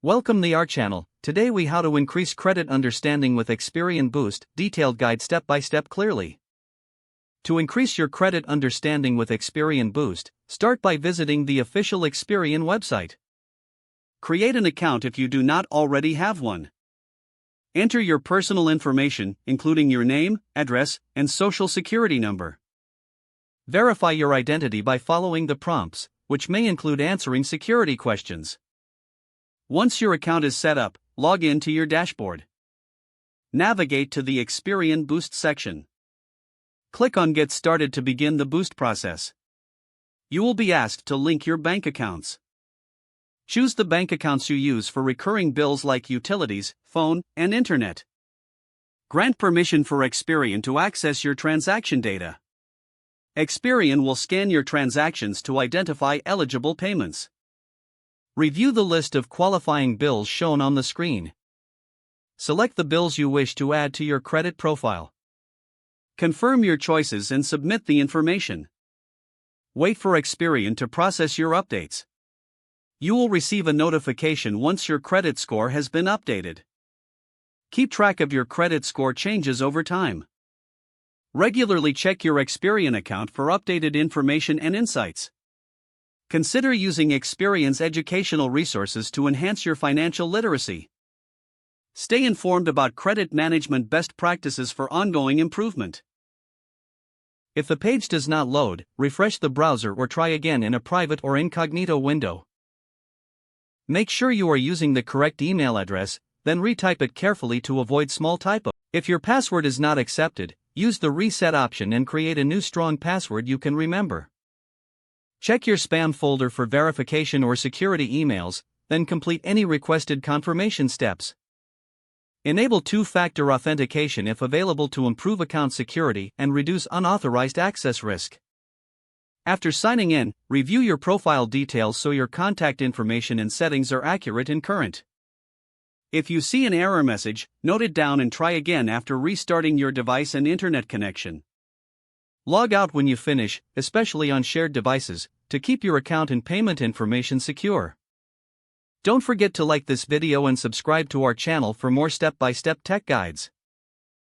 Welcome to our channel. Today we how to increase credit understanding with Experian Boost, detailed guide step by step clearly. To increase your credit understanding with Experian Boost, start by visiting the official Experian website. Create an account if you do not already have one. Enter your personal information, including your name, address, and social security number. Verify your identity by following the prompts, which may include answering security questions. Once your account is set up, log in to your dashboard. Navigate to the Experian Boost section. Click on Get Started to begin the Boost process. You will be asked to link your bank accounts. Choose the bank accounts you use for recurring bills like utilities, phone, and internet. Grant permission for Experian to access your transaction data. Experian will scan your transactions to identify eligible payments. Review the list of qualifying bills shown on the screen. Select the bills you wish to add to your credit profile. Confirm your choices and submit the information. Wait for Experian to process your updates. You will receive a notification once your credit score has been updated. Keep track of your credit score changes over time. Regularly check your Experian account for updated information and insights. Consider using Experian's educational resources to enhance your financial literacy. Stay informed about credit management best practices for ongoing improvement. If the page does not load, refresh the browser or try again in a private or incognito window. Make sure you are using the correct email address, then retype it carefully to avoid small typos. If your password is not accepted, use the reset option and create a new strong password you can remember. Check your spam folder for verification or security emails, then complete any requested confirmation steps. Enable two-factor authentication if available to improve account security and reduce unauthorized access risk. After signing in, review your profile details so your contact information and settings are accurate and current. If you see an error message, note it down and try again after restarting your device and internet connection. Log out when you finish, especially on shared devices, to keep your account and payment information secure. Don't forget to like this video and subscribe to our channel for more step-by-step tech guides.